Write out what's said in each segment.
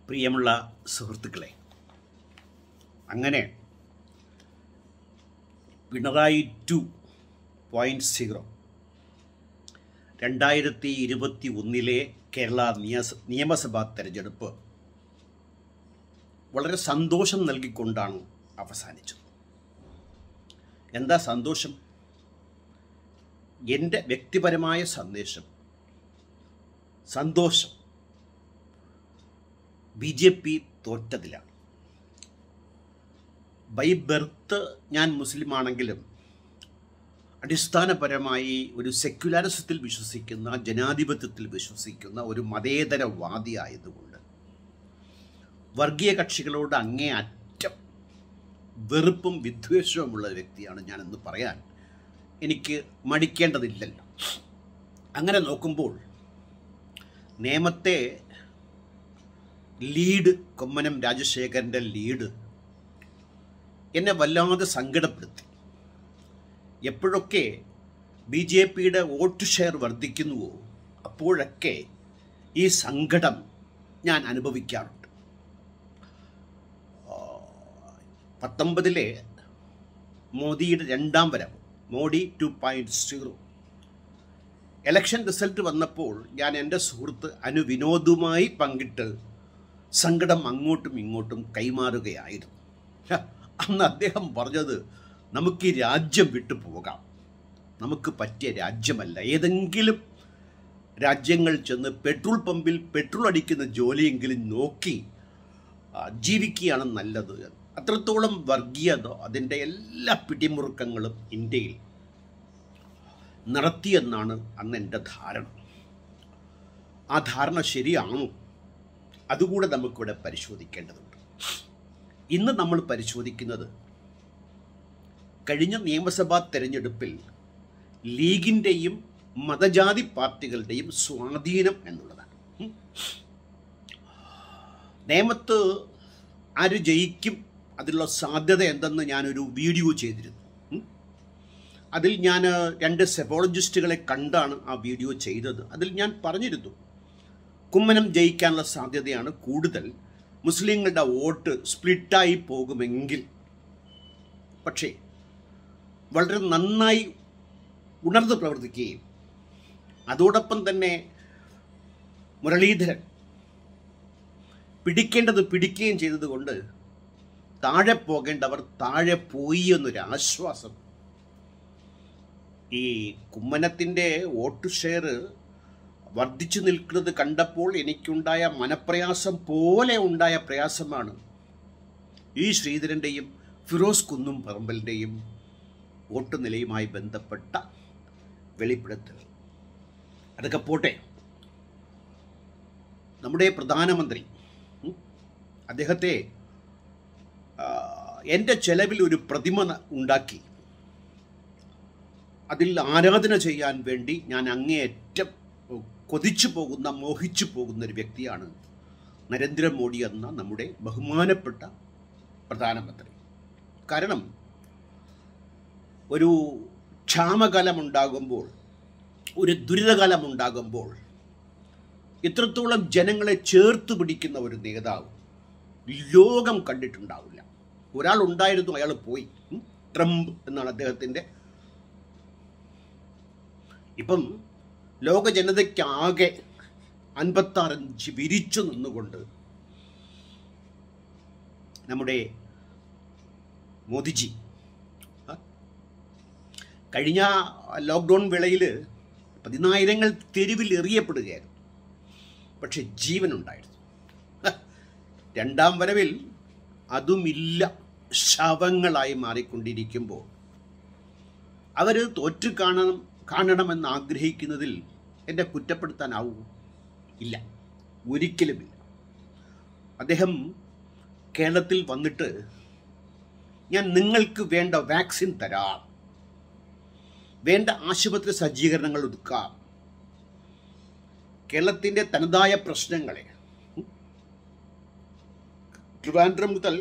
പ്രിയമുള്ള സുഹൃത്തുക്കളെ, അങ്ങനെ പിണറായി 2.0 2021 കേരള നിയമസഭാ തെരഞ്ഞെടുപ്പ് വളരെ സന്തോഷം നൽകിക്കൊണ്ടാണ് അവസാനിച്ചത്. എന്താ സന്തോഷം? എൻ്റെ വ്യക്തിപരമായ സന്തോഷം BJP തോറ്റതിലാണ്. ബൈ ബർത്ത് ഞാൻ മുസ്ലിമാണെങ്കിലും അടിസ്ഥാനപരമായി ഒരു സെക്യുലറിസത്തിൽ വിശ്വസിക്കുന്ന, ജനാധിപത്യത്തിൽ വിശ്വസിക്കുന്ന ഒരു മതേതരവാദി ആയതുകൊണ്ട് വർഗീയ കക്ഷികളോട് അങ്ങേയറ്റം വെറുപ്പും വിദ്വേഷവുമുള്ള വ്യക്തിയാണ് ഞാനെന്ന് പറയാൻ എനിക്ക് മടിക്കേണ്ടതില്ലല്ലോ. അങ്ങനെ നോക്കുമ്പോൾ നേമത്തെ ലീഡ്, കുമ്മനം രാജശേഖരൻ്റെ ലീഡ് എന്നെ വല്ലാതെ സങ്കടപ്പെടുത്തി. എപ്പോഴൊക്കെ BJPയുടെ വോട്ട് ഷെയർ വർദ്ധിക്കുന്നുവോ അപ്പോഴൊക്കെ ഈ സങ്കടം ഞാൻ അനുഭവിക്കാറുണ്ട്. 19 മോദിയുടെ രണ്ടാം വരവ്, മോഡി 2.0 ഇലക്ഷൻ റിസൾട്ട് വന്നപ്പോൾ ഞാൻ എൻ്റെ സുഹൃത്ത് വിനോദുമായി പങ്കിട്ട് സങ്കടം അങ്ങോട്ടും ഇങ്ങോട്ടും കൈമാറുകയായിരുന്നു. അന്ന് അദ്ദേഹം പറഞ്ഞത്, നമുക്ക് ഈ രാജ്യം വിട്ടു പോകാം, നമുക്ക് പറ്റിയ രാജ്യമല്ല, ഏതെങ്കിലും രാജ്യങ്ങൾ ചെന്ന് പെട്രോൾ പമ്പിൽ പെട്രോൾ അടിക്കുന്ന ജോലിയെങ്കിലും നോക്കി ജീവിക്കുകയാണ് നല്ലത്. അത്രത്തോളം വർഗീയത, അതിൻ്റെ എല്ലാ പിടിമുറുക്കങ്ങളും ഇന്ത്യയിൽ നടത്തിയെന്നാണ് അന്ന് എൻ്റെ ധാരണ. ആ ധാരണ ശരിയാണോ? അതുകൂടെ നമുക്കിവിടെ പരിശോധിക്കേണ്ടതുണ്ട്. ഇന്ന് നമ്മൾ പരിശോധിക്കുന്നത് കഴിഞ്ഞ നിയമസഭാ തെരഞ്ഞെടുപ്പിൽ ലീഗിൻ്റെയും മതജാതി പാർട്ടികളുടെയും സ്വാധീനം എന്നുള്ളതാണ്. നേമത്ത് ആര് ജയിക്കും, അതിലുള്ള സാധ്യത എന്തെന്ന് ഞാനൊരു വീഡിയോ ചെയ്തിരുന്നു. അതിൽ ഞാൻ 2 സെഫോളജിസ്റ്റുകളെ കണ്ടാണ് ആ വീഡിയോ ചെയ്തത്. അതിൽ ഞാൻ പറഞ്ഞിരുന്നു, കുമ്മനം ജയിക്കാനുള്ള സാധ്യതയാണ് കൂടുതൽ, മുസ്ലിങ്ങളുടെ വോട്ട് സ്പ്ലിറ്റായി പോകുമെങ്കിൽ. പക്ഷേ വളരെ നന്നായി ഉണർന്ന് പ്രവർത്തിക്കുകയും അതോടൊപ്പം തന്നെ മുരളീധരൻ പിടിക്കേണ്ടത് പിടിക്കുകയും ചെയ്തതുകൊണ്ട് താഴെ പോകേണ്ടവർ താഴെ പോയി എന്നൊരു ആശ്വാസം. ഈ കുമ്മനത്തിൻ്റെ വോട്ട് ഷെയർ വർദ്ധിച്ചു നിൽക്കുന്നത് കണ്ടപ്പോൾ എനിക്കുണ്ടായ മനപ്രയാസം പോലെ ഉണ്ടായ പ്രയാസമാണ് ഈ ശ്രീധരൻ്റെയും ഫിറോസ് കുന്നും പറമ്പലിൻ്റെയും വോട്ട് നിലയുമായി ബന്ധപ്പെട്ട വെളിപ്പെടുത്തൽ. അതൊക്കെ പോട്ടെ, നമ്മുടെ പ്രധാനമന്ത്രി അദ്ദേഹത്തെ എൻ്റെ ചെലവിൽ ഒരു പ്രതിമ ഉണ്ടാക്കി അതിൽ ആരാധന ചെയ്യാൻ വേണ്ടി ഞാൻ അങ്ങേയറ്റം കൊതിച്ചു പോകുന്ന, മോഹിച്ചു പോകുന്ന ഒരു വ്യക്തിയാണ് നരേന്ദ്രമോദി എന്ന നമ്മുടെ ബഹുമാനപ്പെട്ട പ്രധാനമന്ത്രി. കാരണം ഒരു ക്ഷാമകാലമുണ്ടാകുമ്പോൾ, ഒരു ദുരിതകാലമുണ്ടാകുമ്പോൾ ഇത്രത്തോളം ജനങ്ങളെ ചേർത്ത് പിടിക്കുന്ന ഒരു നേതാവ് ലോകം കണ്ടിട്ടുണ്ടാവില്ല. ഒരാളുണ്ടായിരുന്നു, അയാൾ പോയി, ട്രംപ് എന്നാണ് അദ്ദേഹത്തിൻ്റെ. ഇപ്പം ലോക ജനതയ്ക്കാകെ 56 ഇഞ്ച് വിരിച്ചു നിന്നുകൊണ്ട് നമ്മുടെ മോദിജി കഴിഞ്ഞ ലോക്ക്ഡൗൺ വേളയിൽ 10,000 തെരുവിൽ എറിയപ്പെടുകയായിരുന്നു. പക്ഷെ ജീവനുണ്ടായിരുന്നു. രണ്ടാം വരവിൽ അതുമില്ല, ശവങ്ങളായി മാറിക്കൊണ്ടിരിക്കുമ്പോൾ അവർ തോറ്റു കാണണമെന്ന് ആഗ്രഹിക്കുന്നതിൽ എന്നെ കുറ്റപ്പെടുത്താനാവൂ? ഇല്ല, ഒരിക്കലുമില്ല. അദ്ദേഹം കേരളത്തിൽ വന്നിട്ട് ഞാൻ നിങ്ങൾക്ക് വേണ്ട വാക്സിൻ തരാം, വേണ്ട ആശുപത്രി സജ്ജീകരണങ്ങൾ ഒരുക്കാം, കേരളത്തിൻ്റെ തനതായ പ്രശ്നങ്ങളെ ട്രിവാൻഡ്രം മുതൽ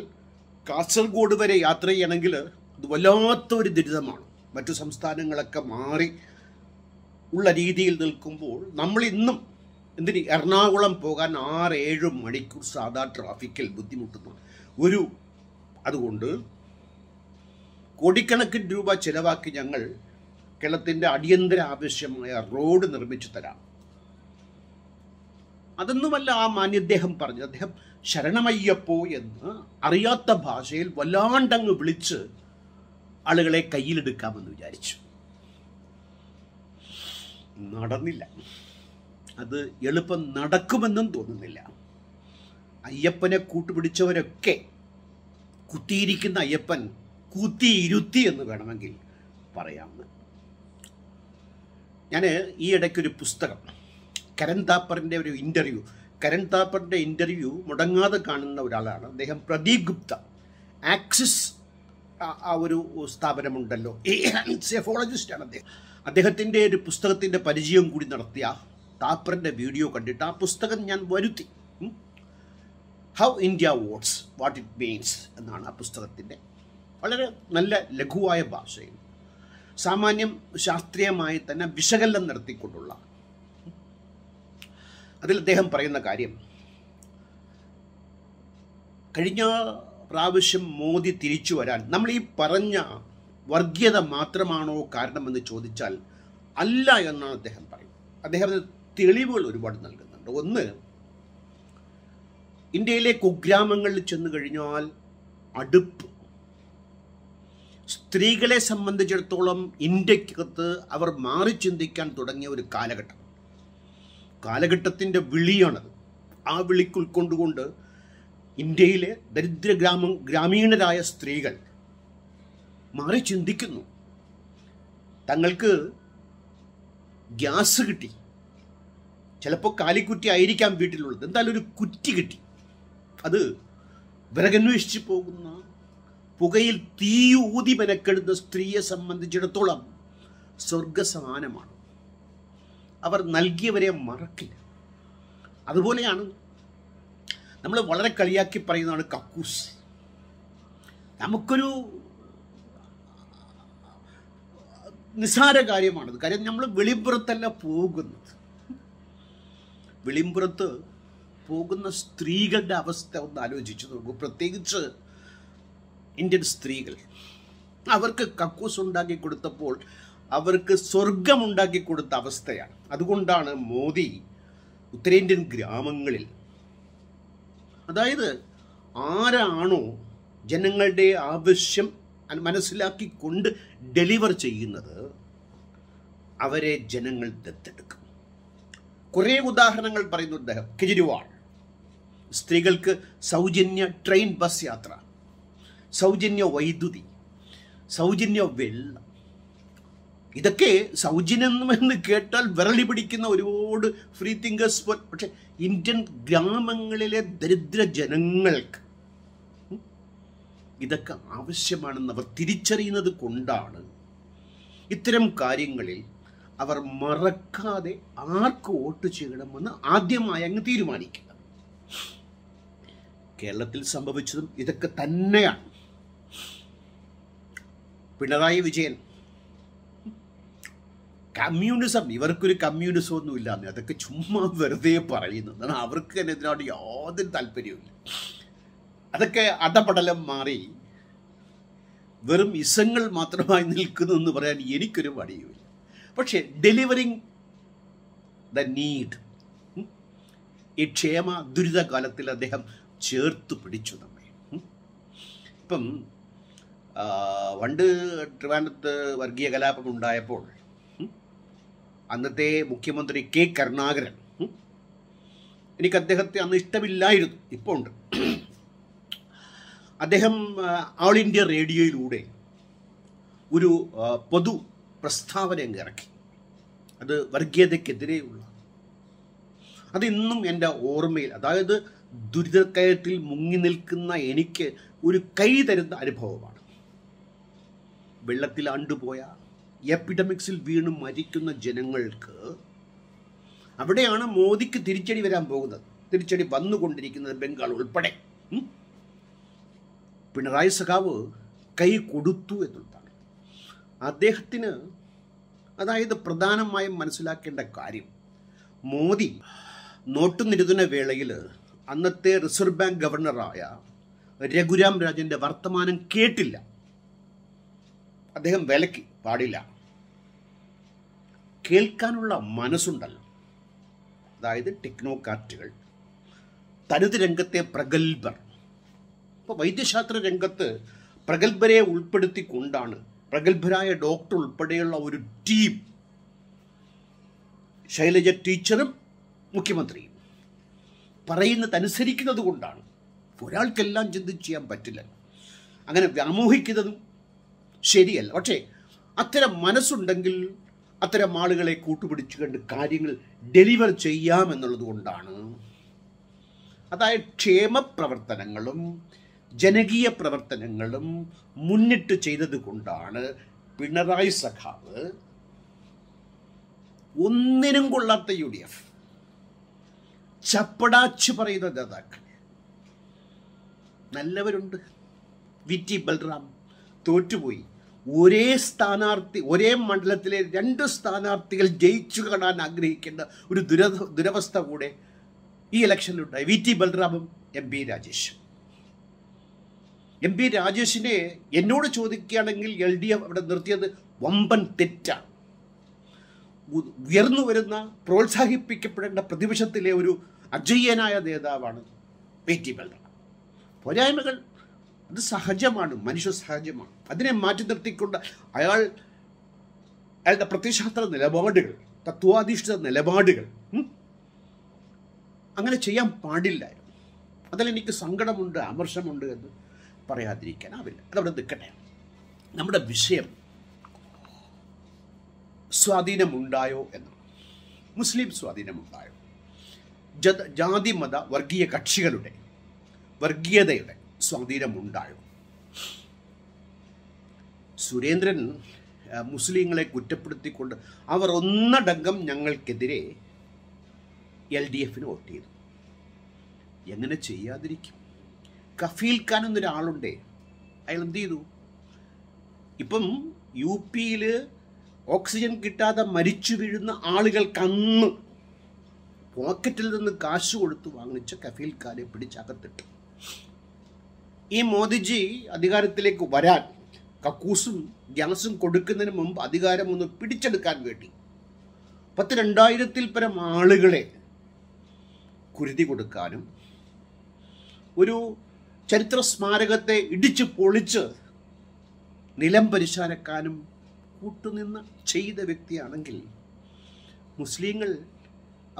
കാസർഗോഡ് വരെ യാത്ര ചെയ്യണമെങ്കിൽ അത് വല്ലാത്തൊരു ദുരിതമാണ്. മറ്റു സംസ്ഥാനങ്ങളൊക്കെ മാറി ഉള്ള രീതിയിൽ നിൽക്കുമ്പോൾ നമ്മൾ ഇന്നും എന്തിന് എറണാകുളം പോകാൻ 6-7 മണിക്കൂർ സാധാ ട്രാഫിക്കിൽ ബുദ്ധിമുട്ടുന്നു. അതുകൊണ്ട് കോടിക്കണക്കിന് രൂപ ചിലവാക്കി ഞങ്ങൾ കേരളത്തിൻ്റെ അടിയന്തര ആവശ്യമായ റോഡ് നിർമ്മിച്ചു തരാം. അതൊന്നുമല്ല ആ മാന്യദ്ദേഹം പറഞ്ഞു. അദ്ദേഹം ശരണമയ്യപ്പോ എന്ന് അറിയാത്ത ഭാഷയിൽ വല്ലാണ്ടങ്ങ് വിളിച്ച് ആളുകളെ കയ്യിലെടുക്കാമെന്ന് വിചാരിച്ചു. നടന്നില്ല. അത് എളുപ്പം നടക്കുമെന്നും തോന്നുന്നില്ല. അയ്യപ്പനെ കൂട്ടുപിടിച്ചവരൊക്കെ കുത്തിയിരിക്കുന്ന അയ്യപ്പൻ കുത്തിയിരുത്തി എന്ന് വേണമെങ്കിൽ പറയാമെന്ന്. ഞാൻ ഈ ഇടയ്ക്കൊരു പുസ്തകം, കരൺ താപ്പറിൻ്റെ ഒരു ഇൻ്റർവ്യൂ, കരൺ താപ്പറിൻ്റെ ഇൻ്റർവ്യൂ മുടങ്ങാതെ കാണുന്ന ഒരാളാണ് അദ്ദേഹം. പ്രദീപ് ഗുപ്ത, ആക്സിസ് ആ ഒരു സ്ഥാപനമുണ്ടല്ലോ, സെഫോളജിസ്റ്റാണ് അദ്ദേഹം. അദ്ദേഹത്തിൻ്റെ ഒരു പുസ്തകത്തിൻ്റെ പരിചയം കൂടി നടത്തിയ താപ്പറിൻ്റെ വീഡിയോ കണ്ടിട്ട് ആ പുസ്തകം ഞാൻ വരുത്തി. How India votes what it means എന്നാണ് ആ പുസ്തകത്തിൻ്റെ വളരെ നല്ല ലഘുവായ ഭാഷയിൽ സാമാന്യം ശാസ്ത്രീയമായി തന്നെ വിശകലനം നടത്തിക്കൊണ്ടുള്ള. അതിൽ അദ്ദേഹം പറയുന്ന കാര്യം, കഴിഞ്ഞ പ്രാവശ്യം മോദി തിരിച്ചു വരാൻ നമ്മൾ ഈ പറഞ്ഞ വർഗീയത മാത്രമാണോ കാരണമെന്ന് ചോദിച്ചാൽ അല്ല എന്നാണ് അദ്ദേഹം പറയുന്നത്. അദ്ദേഹം തെളിവുകൾ ഒരുപാട് നൽകുന്നുണ്ട്. ഒന്ന്, ഇന്ത്യയിലെ കുഗ്രാമങ്ങളിൽ ചെന്ന് കഴിഞ്ഞാൽ അടുപ്പ്, സ്ത്രീകളെ സംബന്ധിച്ചിടത്തോളം ഇന്ത്യക്കകത്ത് അവർ മാറി ചിന്തിക്കാൻ തുടങ്ങിയ ഒരു കാലഘട്ടത്തിൻ്റെ വിളിയാണത്. ആ വിളിക്ക് ഉൾക്കൊണ്ടുകൊണ്ട് ഇന്ത്യയിലെ ഗ്രാമീണരായ സ്ത്രീകൾ മാറി ചിന്തിക്കുന്നു. തങ്ങൾക്ക് ഗ്യാസ് കിട്ടി, ചിലപ്പോൾ കാലിക്കുറ്റി ആയിരിക്കാം വീട്ടിലുള്ളത്, എന്തായാലും ഒരു കുറ്റി കിട്ടി. അത് വിറകന്വേഷിച്ച് പോകുന്ന, പുകയിൽ തീയൂതി മെനക്കെടുന്ന സ്ത്രീയെ സംബന്ധിച്ചിടത്തോളം സ്വർഗസമാനമാണ്. അവർ നൽകിയവരെ മറക്കില്ല. അതുപോലെയാണ് നമ്മൾ വളരെ കളിയാക്കി പറയുന്നതാണ് കക്കൂസ്. നമുക്കൊരു നിസ്സാര കാര്യമാണത്. കാര്യം നമ്മൾ വെളിമ്പുറത്തല്ല പോകുന്നത്. വെളിമ്പുറത്ത് പോകുന്ന സ്ത്രീകളുടെ അവസ്ഥ ഒന്ന് ആലോചിച്ച് നോക്കൂ. പ്രത്യേകിച്ച് ഇന്ത്യൻ സ്ത്രീകൾ, അവർക്ക് കക്കൂസ് ഉണ്ടാക്കി കൊടുത്തപ്പോൾ അവർക്ക് സ്വർഗമുണ്ടാക്കി കൊടുത്ത അവസ്ഥയാണ്. അതുകൊണ്ടാണ് മോദി ഉത്തരേന്ത്യൻ ഗ്രാമങ്ങളിൽ, അതായത് ആരാണോ ജനങ്ങളുടെ ആവശ്യം മനസ്സിലാക്കിക്കൊണ്ട് ഡെലിവർ ചെയ്യുന്നത് അവരെ ജനങ്ങൾ ദത്തെടുക്കും. കുറേ ഉദാഹരണങ്ങൾ പറയുന്നു അദ്ദേഹം. കെജ്രിവാൾ സ്ത്രീകൾക്ക് സൗജന്യ ട്രെയിൻ ബസ് യാത്ര, സൗജന്യ വൈദ്യുതി, സൗജന്യ വെള്ളം. ഇതൊക്കെ സൗജന്യമെന്ന് കേട്ടാൽ വിരളി പിടിക്കുന്ന ഒരുപാട് ഫ്രീ തിങ്കേഴ്സ്. പക്ഷെ ഇന്ത്യൻ ഗ്രാമങ്ങളിലെ ദരിദ്ര ജനങ്ങൾക്ക് ഇതൊക്കെ ആവശ്യമാണെന്ന് അവർ തിരിച്ചറിയുന്നത് കൊണ്ടാണ് ഇത്തരം കാര്യങ്ങളിൽ അവർ മറക്കാതെ ആർക്ക് വോട്ട് ചെയ്യണമെന്ന് ആദ്യമായി അങ്ങ് തീരുമാനിക്കുക. കേരളത്തിൽ സംഭവിച്ചതും ഇതൊക്കെ തന്നെയാണ്. പിണറായി വിജയൻ കമ്മ്യൂണിസം, ഇവർക്കൊരു കമ്മ്യൂണിസം ഒന്നും ഇല്ലാന്ന്, അതൊക്കെ ചുമ്മാ വെറുതെ പറയുന്നതാണ്. അവർക്ക് തന്നെ ഇതിനോട് യാതൊരു താല്പര്യവുമില്ല. അതൊക്കെ അടപടലം മാറി വെറും ഇസങ്ങൾ മാത്രമായി നിൽക്കുന്നു എന്ന് പറയാൻ എനിക്കൊരു മടിയുമില്ല. പക്ഷേ ഡെലിവറിങ് ദ നീഡ്, ഈ ക്ഷേമ ദുരിതകാലത്തിൽ അദ്ദേഹം ചേർത്ത് പിടിച്ചു നമ്മെ. ഇപ്പം പണ്ട് ട്രിവാൻഡ്രത്ത് വർഗീയ കലാപം ഉണ്ടായപ്പോൾ അന്നത്തെ മുഖ്യമന്ത്രി കെ കരുണാകരൻ, എനിക്ക് അദ്ദേഹത്തെ അന്ന് ഇഷ്ടമില്ലായിരുന്നു, ഇപ്പോൾ ഉണ്ട്. അദ്ദേഹം ഓൾ ഇന്ത്യ റേഡിയോയിലൂടെ ഒരു പൊതു പ്രസ്താവന അങ്ങ് ഇറക്കി. അത് വർഗീയതയ്ക്കെതിരെയുള്ള, അതിന്നും എൻ്റെ ഓർമ്മയിൽ, അതായത് ദുരിതക്കയത്തിൽ മുങ്ങി നിൽക്കുന്ന എനിക്ക് ഒരു കൈ തരുന്ന അനുഭവമാണ്. വെള്ളത്തിൽ ആണ്ടുപോയ, എപ്പിഡമിക്സിൽ വീണ് മരിക്കുന്ന ജനങ്ങൾക്ക് അവിടെയാണ് മോദിക്ക് തിരിച്ചടി വരാൻ പോകുന്നത്. തിരിച്ചടി വന്നുകൊണ്ടിരിക്കുന്നത് ബംഗാൾ ഉൾപ്പെടെ. പിണറായി സഖാവ് കൈ കൊടുത്തു എന്നുള്ളതാണ് അദ്ദേഹത്തിന്. അതായത് പ്രധാനമായും മനസ്സിലാക്കേണ്ട കാര്യം, മോദി നോട്ട് നിരോധന വേളയിൽ അന്നത്തെ റിസർവ് ബാങ്ക് ഗവർണറായ രഘുരാം രാജൻ്റെ വർത്തമാനം കേട്ടില്ല. അദ്ദേഹം വിലക്കി, പാടില്ല. കേൾക്കാനുള്ള മനസ്സുണ്ടല്ലോ. അതായത് ടെക്നോക്രാറ്റുകൾ, തനത് രംഗത്തെ പ്രഗത്ഭർ. ഇപ്പോൾ വൈദ്യശാസ്ത്ര രംഗത്ത് പ്രഗത്ഭരെ ഉൾപ്പെടുത്തിക്കൊണ്ടാണ്, പ്രഗത്ഭരായ ഡോക്ടർ ഉൾപ്പെടെയുള്ള ഒരു ടീം, ശൈലജ ടീച്ചറും മുഖ്യമന്ത്രിയും പറയുന്നതനുസരിക്കുന്നത് കൊണ്ടാണ്. ഒരാൾക്കെല്ലാം ചിന്തിച്ച് ചെയ്യാൻ പറ്റില്ല. അങ്ങനെ വ്യാമോഹിക്കുന്നതും ശരിയല്ല. പക്ഷേ അത്തരം മനസ്സുണ്ടെങ്കിൽ അത്തരം ആളുകളെ കൂട്ടുപിടിച്ചു കണ്ട് കാര്യങ്ങൾ ഡെലിവർ ചെയ്യാമെന്നുള്ളത് കൊണ്ടാണ്. അതായത് ക്ഷേമ പ്രവർത്തനങ്ങളും ജനകീയ പ്രവർത്തനങ്ങളും മുന്നിട്ട് ചെയ്തത് കൊണ്ടാണ് പിണറായി സഖാവ് ഒന്നിനും കൊള്ളാത്ത UDF ചപ്പടാച്ച് പറയുന്ന നേതാക്കൾ നല്ലവരുണ്ട്. VT ബൽറാം തോറ്റുപോയി. ഒരേ മണ്ഡലത്തിലെ 2 സ്ഥാനാർത്ഥികൾ ജയിച്ചു കാണാൻ ആഗ്രഹിക്കേണ്ട ഒരു ദുരവസ്ഥ കൂടെ ഈ ഇലക്ഷനിലുണ്ടായി. VT ബൽറാമും MP രാജേഷും. MP രാജേഷിനെ എന്നോട് ചോദിക്കുകയാണെങ്കിൽ LDF അവിടെ നിർത്തിയത് വമ്പൻ തെറ്റാണ്. ഉയർന്നു വരുന്ന, പ്രോത്സാഹിപ്പിക്കപ്പെടേണ്ട പ്രതിപക്ഷത്തിലെ ഒരു അജയ്യനായ നേതാവാണ് VT ബൽറാം. പോരായ്മകൾ അത് സഹജമാണ്, മനുഷ്യ സഹജമാണ്. അതിനെ മാറ്റി നിർത്തിക്കൊണ്ട് അയാളുടെ പ്രത്യയശാസ്ത്ര നിലപാടുകൾ, തത്വാധിഷ്ഠിത നിലപാടുകൾ അങ്ങനെ ചെയ്യാൻ പാടില്ലായിരുന്നു. അതിലെനിക്ക് സങ്കടമുണ്ട്, അമർഷമുണ്ട് എന്ന് പറയാതിരിക്കാനാവില്ല. അതവിടെ നിൽക്കട്ടെ. നമ്മുടെ വിഷയം സ്വാധീനമുണ്ടായോ എന്നാണ്. മുസ്ലിം സ്വാധീനമുണ്ടായോ? ജാതി മത വർഗീയ കക്ഷികളുടെ വർഗീയതയുടെ സ്വാധീനമുണ്ടായോ? സുരേന്ദ്രൻ മുസ്ലിങ്ങളെ കുറ്റപ്പെടുത്തിക്കൊണ്ട് അവർ ഒന്നടങ്കം ഞങ്ങൾക്കെതിരെ LDFന് വോട്ട് ചെയ്തു. എങ്ങനെ ചെയ്യാതിരിക്കും? കഫീൽ ഖാൻ എന്നൊരാളുണ്ടേ, അയാൾ എന്ത് ചെയ്തു? ഇപ്പം UPയിൽ ഓക്സിജൻ കിട്ടാതെ മരിച്ചു വീഴുന്ന ആളുകൾക്ക് അന്ന് പോക്കറ്റിൽ നിന്ന് കാശ് കൊടുത്ത് വാങ്ങിച്ച കഫീൽ ഖാനെ പിടിച്ചകത്തിട്ടു. ഈ മോദിജി അധികാരത്തിലേക്ക് വരാൻ കക്കൂസും ഗ്യാസും കൊടുക്കുന്നതിന് മുമ്പ് അധികാരം ഒന്ന് പിടിച്ചെടുക്കാൻ വേണ്ടി 2,000-ൽ പരം ആളുകളെ കുരുതി കൊടുക്കാനും ഒരു ചരിത്ര സ്മാരകത്തെ ഇടിച്ച് പൊളിച്ച് നിലം പരിശാലക്കാനും കൂട്ടുനിന്ന് ചെയ്ത വ്യക്തിയാണെങ്കിൽ മുസ്ലിങ്ങൾ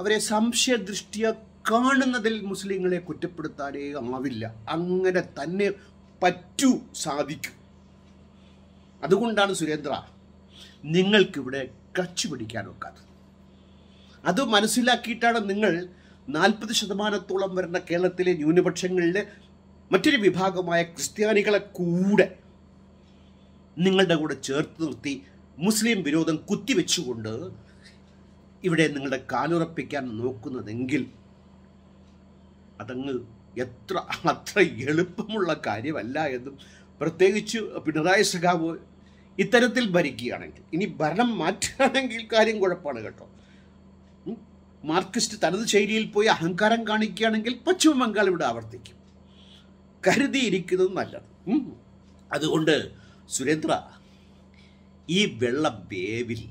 അവരെ സംശയദൃഷ്ടിയ കാണുന്നതിൽ മുസ്ലിങ്ങളെ കുറ്റപ്പെടുത്താനേ ആവില്ല. അങ്ങനെ തന്നെ സാധിക്കും. അതുകൊണ്ടാണ് സുരേന്ദ്ര നിങ്ങൾക്കിവിടെ ക്ലച്ച് പിടിക്കാൻ ഒക്കാത്തത്. അത് മനസ്സിലാക്കിയിട്ടാണ് നിങ്ങൾ 40% വരുന്ന കേരളത്തിലെ ന്യൂനപക്ഷങ്ങളിലെ മറ്റൊരു വിഭാഗമായ ക്രിസ്ത്യാനികളെ കൂടെ നിങ്ങളുടെ കൂടെ ചേർത്ത് നിർത്തി മുസ്ലിം വിരോധം കുത്തിവെച്ചുകൊണ്ട് ഇവിടെ നിങ്ങളുടെ കാലുറപ്പിക്കാൻ നോക്കുന്നതെങ്കിൽ അതങ്ങ് അത്ര എളുപ്പമുള്ള കാര്യമല്ല എന്നും, പ്രത്യേകിച്ച് പിണറായി സഖാവ് ഇത്തരത്തിൽ ഭരിക്കുകയാണെങ്കിൽ, ഇനി ഭരണം മാറ്റുകയാണെങ്കിൽ കാര്യം കുഴപ്പമാണ് കേട്ടോ. മാർക്സിസ്റ്റ് തനത് ശൈലിയിൽ പോയി അഹങ്കാരം കാണിക്കുകയാണെങ്കിൽ പശ്ചിമ ബംഗാൾ ഇവിടെ ആവർത്തിക്കും. കരുതിയിരിക്കുന്നത് നല്ലത്. അതുകൊണ്ട് സുരേന്ദ്ര, ഈ വെള്ളം വേവില്ല.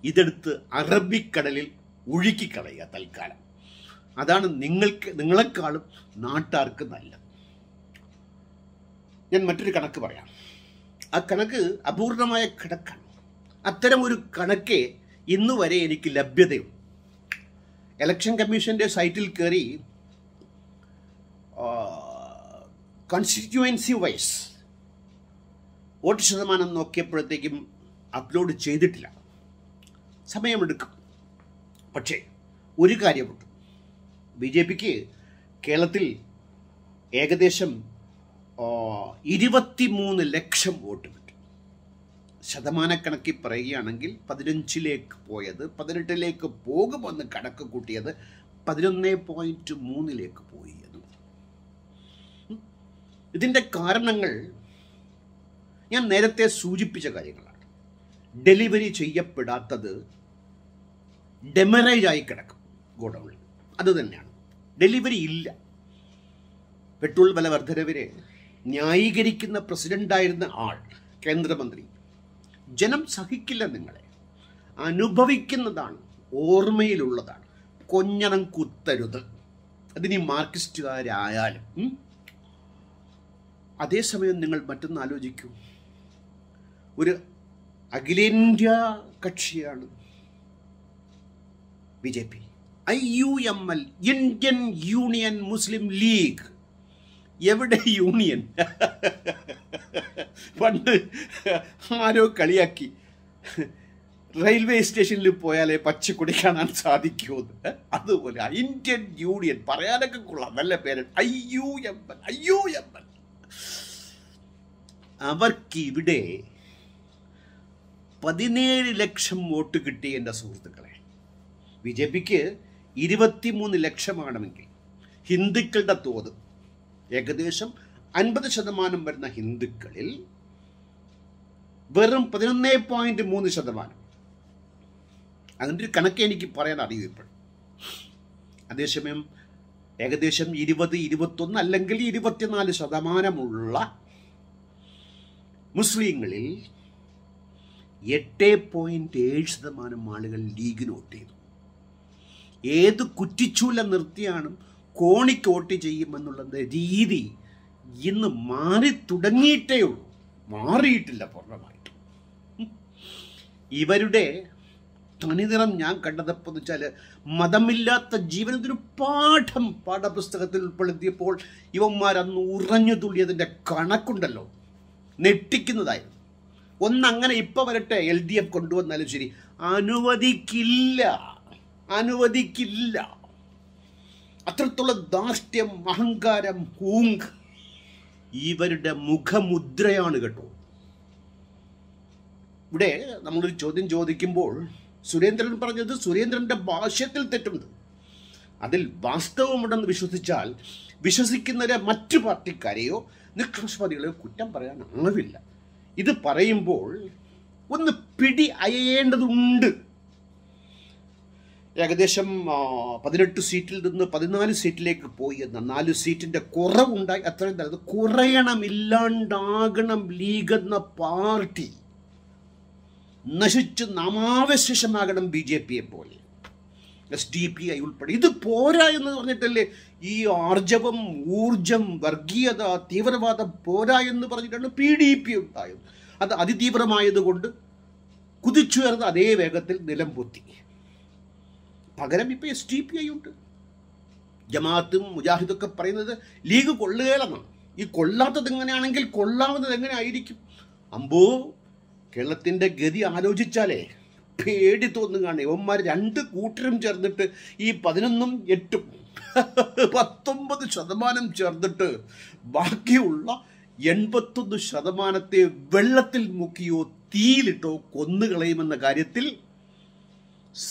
ഇതെടുത്ത് അറബിക്കടലിൽ ഒഴുക്കിക്കളയുക തൽക്കാലം. അതാണ് നിങ്ങളെക്കാളും നാട്ടാർക്ക് നല്ലത്. ഞാൻ മറ്റൊരു കണക്ക് പറയാം. ആ കണക്ക് അപൂർണമായ കണക്കാണ്. അത്തരമൊരു കണക്കേ ഇന്നു വരെ എനിക്ക് ലഭ്യതയുണ്ട്. ഇലക്ഷൻ കമ്മീഷൻ്റെ സൈറ്റിൽ കയറി കോൺസ്റ്റിറ്റ്യുവൻസി വൈസ് വോട്ട് ശതമാനം നോക്കിയപ്പോഴത്തേക്കും അപ്ലോഡ് ചെയ്തിട്ടില്ല. സമയമെടുക്കും. പക്ഷേ ഒരു കാര്യമുണ്ട്. BJPക്ക് കേരളത്തിൽ ഏകദേശം 23 ലക്ഷം വോട്ട് കിട്ടി. ശതമാനക്കണക്കിൽ പറയുകയാണെങ്കിൽ 15-ലേക്ക് പോയത് 18-ലേക്ക് പോകുമെന്ന് കണക്ക് കൂട്ടിയത് 11.3-ലേക്ക് പോയി എന്ന്. ഇതിൻ്റെ കാരണങ്ങൾ ഞാൻ നേരത്തെ സൂചിപ്പിച്ച കാര്യങ്ങളാണ്. ഡെലിവറി ചെയ്യപ്പെടാത്തത് ഡെമറേജായി കിടക്കും. ഗോഡൗണിൽ. അതുതന്നെയാണ്. ഡെലിവറി ഇല്ല. പെട്രോൾ വില വർധനവിനെ ന്യായീകരിക്കുന്ന പ്രസിഡൻ്റായിരുന്ന ആൾ, കേന്ദ്രമന്ത്രി, ജനം സഹിക്കില്ല നിങ്ങളെ. അനുഭവിക്കുന്നതാണ്, ഓർമ്മയിലുള്ളതാണ്. കൊഞ്ഞണം കുത്തരുത്. അതിനി മാർക്സിസ്റ്റുകാരായാലും. അതേസമയം നിങ്ങൾ മറ്റൊന്ന് ആലോചിക്കൂ. ഒരു അഖിലേന്ത്യാ കക്ഷിയാണ് BJP. IUML, ഇന്ത്യൻ യൂണിയൻ മുസ്ലിം ലീഗ്. എവിടെ യൂണിയൻ? പണ്ട് ആരോ കളിയാക്കി, റെയിൽവേ സ്റ്റേഷനിൽ പോയാലേ പച്ചക്കൊടി കാണാൻ സാധിക്കുമെന്ന്. അതുപോലെ ഇന്ത്യൻ യൂണിയൻ പറയാനൊക്കെ കൊള്ളാം, നല്ല പേര്. IUML. അവർക്കിവിടെ 17 ലക്ഷം വോട്ട് കിട്ടി എൻ്റെ സുഹൃത്തുക്കളെ. BJPക്ക് 23 ലക്ഷമാണെങ്കിൽ ഹിന്ദുക്കളുടെ തോത് ഏകദേശം 50% വരുന്ന ഹിന്ദുക്കളിൽ വെറും 11.3%. അതിൻ്റെ ഒരു കണക്ക് എനിക്ക് പറയാൻ അറിയും ഇപ്പോൾ. അതേസമയം ഏകദേശം 20, 21 അല്ലെങ്കിൽ 24% മുസ്ലിങ്ങളിൽ 8.7% ആളുകൾ ലീഗിന് വോട്ട് ചെയ്തു. ഏത് കുറ്റിച്ചൂല നിർത്തിയാണ് കോണിക്ക് വോട്ട് ചെയ്യുമെന്നുള്ള രീതി ഇന്ന് മാറി തുടങ്ങിയിട്ടേ ഉള്ളൂ, മാറിയിട്ടില്ല പൂർണ്ണമായിട്ട്. ഇവരുടെ തനിനിറം ഞാൻ കണ്ടതെന്ന് വെച്ചാൽ, മതമില്ലാത്ത ജീവനത്തിനൊരു പാഠം പാഠപുസ്തകത്തിൽ ഉൾപ്പെടുത്തിയപ്പോൾ ഇവന്മാരന്ന് ഉറഞ്ഞു തുള്ളിയതിൻ്റെ കണക്കുണ്ടല്ലോ, നെട്ടിക്കുന്നതായിരുന്നു. ഒന്നങ്ങനെ ഇപ്പം വരട്ടെ, LDF കൊണ്ടുവന്നാലും ശരി, അനുവദിക്കില്ല. അത്രത്തോളം ധാർഷ്ട്യം, അഹങ്കാരം, ഹൂങ്ക് ഇവരുടെ മുഖമുദ്രയാണ് കേട്ടോ. ഇവിടെ നമ്മളൊരു ചോദ്യം ചോദിക്കുമ്പോൾ സുരേന്ദ്രൻ പറഞ്ഞത് സുരേന്ദ്രൻ്റെ ഭാഷ്യത്തിൽ തെറ്റുണ്ട്. അതിൽ വാസ്തവമുണ്ടെന്ന് വിശ്വസിച്ചാൽ വിശ്വസിക്കുന്നവരെ മറ്റു പാർട്ടിക്കാരെയോ നിഷ്പക്ഷപാതികളെയോ കുറ്റം പറയാനാവില്ല. ഇത് പറയുമ്പോൾ ഒന്ന് പിടി അയയേണ്ടതുണ്ട്. ഏകദേശം 18 സീറ്റിൽ നിന്ന് 14 സീറ്റിലേക്ക് പോയി എന്ന 4 സീറ്റിൻ്റെ കുറവുണ്ടായി. അത്രയും തരത് കുറയണം, ഇല്ലാണ്ടാകണം. ലീഗ് എന്ന പാർട്ടി നശിച്ച് നാമാവശേഷമാകണം BJPയെ പോലെ, SDPI ഉൾപ്പെടെ. ഇത് പോരാ എന്ന് പറഞ്ഞിട്ടല്ലേ ഈ ആർജവം, ഊർജം, വർഗീയത, തീവ്രവാദം പോരാ എന്ന് പറഞ്ഞിട്ടാണ് PDP ഉണ്ടായത്. അത് അതിതീവ്രമായതുകൊണ്ട് കുതിച്ചുയർന്ന് അതേ വേഗത്തിൽ നിലം പൊത്തി. പകരം ഇപ്പോൾ SDPI ഉണ്ട്. ജമാഅത്തും മുജാഹിദൊക്കെ പറയുന്നത് ലീഗ് കൊള്ളുകയില്ലെന്നാണ്. ഈ കൊള്ളാത്തത് എങ്ങനെയാണെങ്കിൽ കൊള്ളാവുന്നത് എങ്ങനെ ആയിരിക്കും? അമ്പോ, കേരളത്തിൻ്റെ ഗതി ആലോചിച്ചാലേ പേടി തോന്നുകയാണ്. ഇവന്മാർ 2 കൂട്ടരും ചേർന്നിട്ട് ഈ 11ഉം 8ഉം 19% ചേർന്നിട്ട് ബാക്കിയുള്ള 81% വെള്ളത്തിൽ മുക്കിയോ തീയിലിട്ടോ കൊന്നുകളയുമെന്ന കാര്യത്തിൽ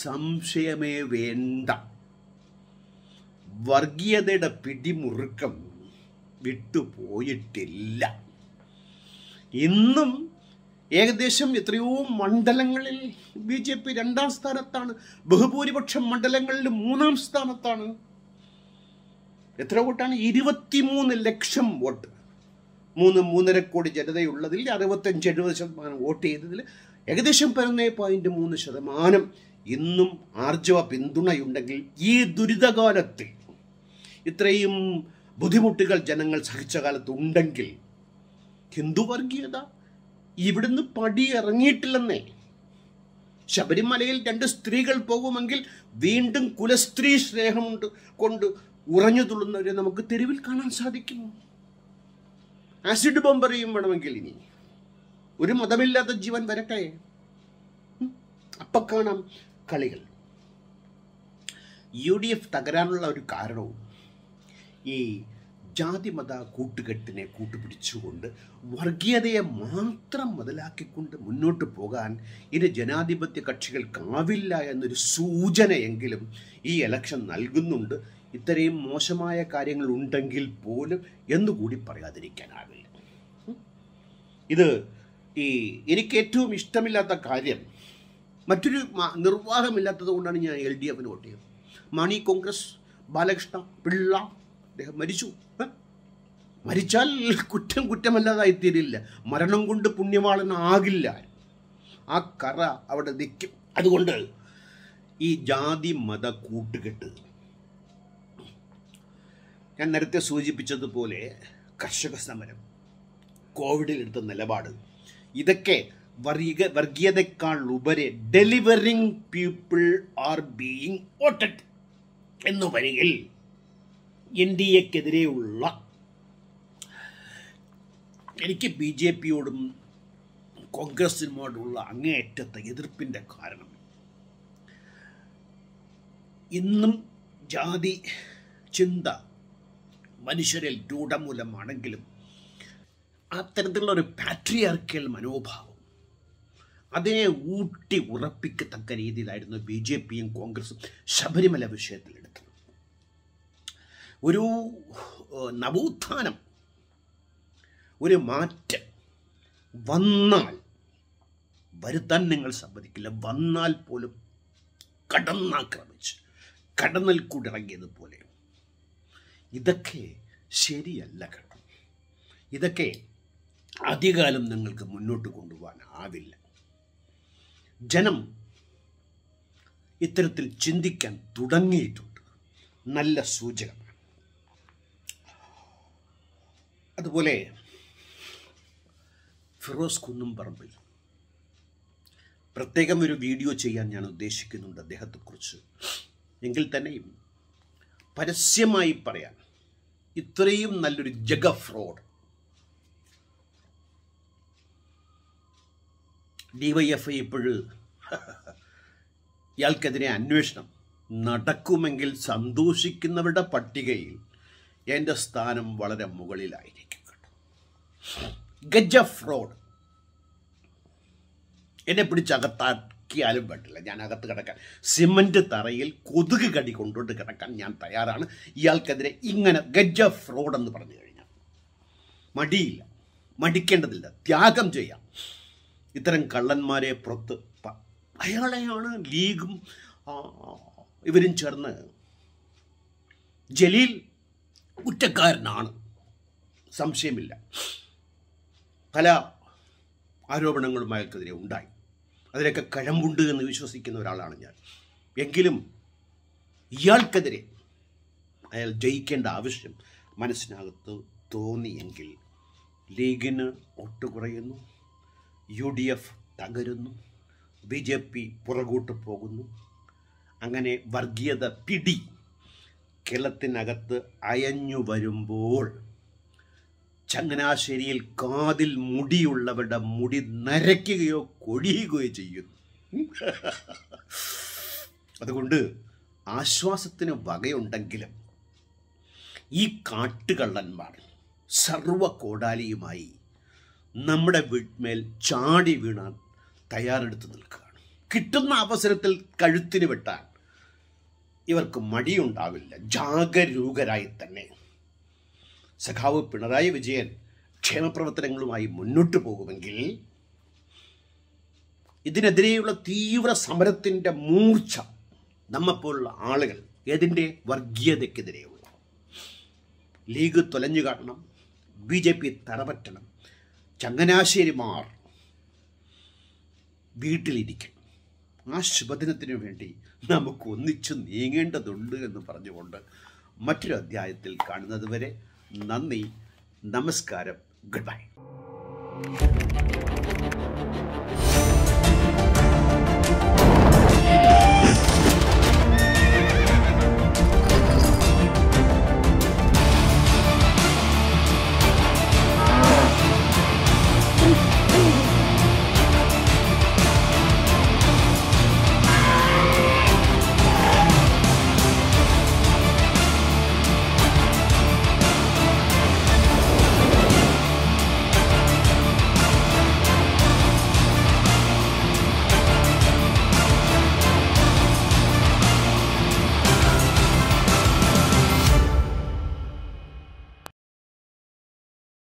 സംശയമേ വേണ്ട. വർഗീയതയുടെ പിടിമുറുക്കം വിട്ടുപോയിട്ടില്ല. ഇന്നും ഏകദേശം എത്രയോ മണ്ഡലങ്ങളിൽ BJP 2ാം സ്ഥാനത്താണ്. ബഹുഭൂരിപക്ഷം മണ്ഡലങ്ങളിൽ 3ാം സ്ഥാനത്താണ്. എത്ര വോട്ടാണ്? 23 ലക്ഷം വോട്ട്. 3.5 കോടി ജനതയുള്ളതിൽ 65-70% വോട്ട് ചെയ്തതിൽ ഏകദേശം 11.3% ഇന്നും ആർജവ പിന്തുണയുണ്ടെങ്കിൽ, ഈ ദുരിതകാലത്തിൽ ഇത്രയും ബുദ്ധിമുട്ടുകൾ ജനങ്ങൾ സഹിച്ച കാലത്തുണ്ടെങ്കിൽ, ഹിന്ദു വർഗീയത ഇവിടുന്ന് പടി ഇറങ്ങിയിട്ടില്ലെന്നേ. ശബരിമലയിൽ 2 സ്ത്രീകൾ പോകുമെങ്കിൽ വീണ്ടും കുലസ്ത്രീ സ്നേഹം കൊണ്ട് ഉറഞ്ഞു തുള്ളുന്നവരെ നമുക്ക് തെരുവിൽ കാണാൻ സാധിക്കും. ആസിഡ് ബോംബെറിയും വേണമെങ്കിൽ ഇനി ഒരു മതമില്ലാത്ത ജീവൻ വരട്ടെ, അപ്പം കാണാം കളികൾ. UDF തകരാനുള്ള ഒരു കാരണവും ഈ ജാതിമത കൂട്ടുകെട്ടിനെ കൂട്ടുപിടിച്ചുകൊണ്ട് വർഗീയതയെ മാത്രം മുതലാക്കിക്കൊണ്ട് മുന്നോട്ട് പോകാൻ ഇത് ജനാധിപത്യ കക്ഷികൾക്കാവില്ല എന്നൊരു സൂചനയെങ്കിലും ഈ ഇലക്ഷൻ നൽകുന്നുണ്ട്. ഇത്രയും മോശമായ കാര്യങ്ങൾ ഉണ്ടെങ്കിൽ പോലും എന്നുകൂടി പറയാതിരിക്കാനാവില്ല. ഇത് എനിക്ക് ഏറ്റവും ഇഷ്ടമില്ലാത്ത കാര്യം, മറ്റൊരു നിർവാഹമില്ലാത്തത് കൊണ്ടാണ് ഞാൻ LDFന് വോട്ട് ചെയ്തത്. മാണി കോൺഗ്രസ് ബാലകൃഷ്ണ പിള്ള അദ്ദേഹം മരിച്ചു. മരിച്ചാൽ കുറ്റമല്ലാതായിത്തീരില്ല. മരണം കൊണ്ട് പുണ്യവാളനാകില്ല. ആ കറ അവിടെ നിൽക്കും. അതുകൊണ്ട് ഈ ജാതി മത കൂട്ടുകെട്ട്, ഞാൻ നേരത്തെ സൂചിപ്പിച്ചതുപോലെ കർഷക സമരം, കോവിഡിലെടുത്ത നിലപാട്, ഇതൊക്കെ വർഗീയതയേക്കാൾ ഉപരി delivering people are being voted എന്ന് വരികിൽ NDAക്കെതിരെയുള്ള എനിക്ക് BJPയോടും കോൺഗ്രസിനോടുള്ള അങ്ങേയറ്റത്തെ എതിർപ്പിൻ്റെ കാരണം ഇന്നും ജാതി ചിന്ത മനുഷ്യരിൽ രൂഢമൂലമാണെങ്കിലും അത്തരത്തിലുള്ള ഒരു പാട്രിയാർക്കൽ മനോഭാവം അതിനെ ഊട്ടി ഉറപ്പിക്കത്തക്ക രീതിയിലായിരുന്നു BJPയും കോൺഗ്രസും ശബരിമല വിഷയത്തിലെടുത്തത്. ഒരു നവോത്ഥാനം, ഒരു മാറ്റം വന്നാൽ, വരുത്താൻ നിങ്ങൾ സമ്മതിക്കില്ല, വന്നാൽ പോലും കടന്നാക്രമിച്ച് കടന്നൽ കൂടിറങ്ങിയതുപോലെ. ഇതൊക്കെ ശരിയല്ല കേട്ടോ. ഇതൊക്കെ അധികാലം നിങ്ങൾക്ക് മുന്നോട്ട് കൊണ്ടുപോകാനാവില്ല. ജനം ഇത്തരത്തിൽ ചിന്തിക്കാൻ തുടങ്ങിയിട്ടുണ്ട്. നല്ല സൂചകമാണ്. അതുപോലെ ഫിറോസ് കുന്നുംപറമ്പിൽ പ്രത്യേകം ഒരു വീഡിയോ ചെയ്യാൻ ഞാൻ ഉദ്ദേശിക്കുന്നുണ്ട് അദ്ദേഹത്തെക്കുറിച്ച്. എങ്കിൽ തന്നെയും പരസ്യമായി പറയാൻ, ഇത്രയും നല്ലൊരു ജഗ ഫ്രോഡ് DYFI ഇപ്പോഴും ഇയാൾക്കെതിരെ അന്വേഷണം നടക്കുമെങ്കിൽ സന്തോഷിക്കുന്നവരുടെ പട്ടികയിൽ എൻ്റെ സ്ഥാനം വളരെ മുകളിലായിരിക്കും കേട്ടോ. ഗജ ഫ്രോഡ്. എന്നെ പിടിച്ചകത്താക്കിയാലും വേണ്ടില്ല, ഞാൻ അകത്ത് കിടക്കാൻ, സിമൻറ്റ് തറയിൽ കൊതുക് കടി കൊണ്ടുകൊണ്ട് കിടക്കാൻ ഞാൻ തയ്യാറാണ്. ഇയാൾക്കെതിരെ ഇങ്ങനെ ഗജ ഫ്രോഡ് എന്ന് പറഞ്ഞു കഴിഞ്ഞാൽ മടിയില്ല, മടിക്കേണ്ടതില്ല, ത്യാഗം ചെയ്യാം. ഇത്തരം കള്ളന്മാരെ പുറത്ത് അയാളെയാണ് ലീഗും ഇവരും ചേർന്ന്, ജലീൽ കുറ്റക്കാരനാണ്, സംശയമില്ല. പല ആരോപണങ്ങളും അയാൾക്കെതിരെ ഉണ്ടായി. അതിലൊക്കെ കഴമ്പുണ്ട് എന്ന് വിശ്വസിക്കുന്ന ഒരാളാണ് ഞാൻ. എങ്കിലും ഇയാൾക്കെതിരെ അയാൾ ജയിക്കേണ്ട ആവശ്യം മനസ്സിനകത്ത് തോന്നിയെങ്കിൽ ലീഗിന് വോട്ട് കുറയുന്നു, UDF തകരുന്നു, BJP പുറകോട്ട് പോകുന്നു. അങ്ങനെ വർഗീയത പിടി കേരളത്തിനകത്ത് അയഞ്ഞു വരുമ്പോൾ ചങ്ങനാശ്ശേരിയിൽ കാതിൽ മുടിയുള്ളവരുടെ മുടി നരയ്ക്കുകയോ കൊഴിയുകയോ ചെയ്യുന്നു. അതുകൊണ്ട് ആശ്വാസത്തിന് വകയുണ്ടെങ്കിലും ഈ കാട്ടുകള്ളന്മാർ സർവ കോടാലിയുമായി നമ്മുടെ വീട്മേൽ ചാടി വീണാൻ തയ്യാറെടുത്ത് നിൽക്കുകയാണ്. കിട്ടുന്ന അവസരത്തിൽ കഴുത്തിന് വെട്ടാൻ ഇവർക്ക് മടിയുണ്ടാവില്ല. ജാഗരൂകരായി തന്നെ സഖാവ് പിണറായി വിജയൻ ക്ഷേമപ്രവർത്തനങ്ങളുമായി മുന്നോട്ട് പോകുമെങ്കിൽ ഇതിനെതിരെയുള്ള തീവ്ര സമരത്തിൻ്റെ മൂർച്ച നമ്മെപ്പോലുള്ള ആളുകൾ, ഏതിൻ്റെ വർഗീയതയ്ക്കെതിരെയുള്ള, ലീഗ് തൊലഞ്ഞു കാട്ടണം, BJP തറപറ്റണം, ചങ്ങനാശ്ശേരിമാർ വീട്ടിലിരിക്കണം. ആ ശുഭദിനത്തിനു വേണ്ടി നമുക്ക് ഒന്നിച്ചു നീങ്ങേണ്ടതുണ്ട് എന്ന് പറഞ്ഞുകൊണ്ട് മറ്റൊരു അധ്യായത്തിൽ കാണുന്നത് വരെ നന്ദി, നമസ്കാരം, ഗുഡ് ബൈ.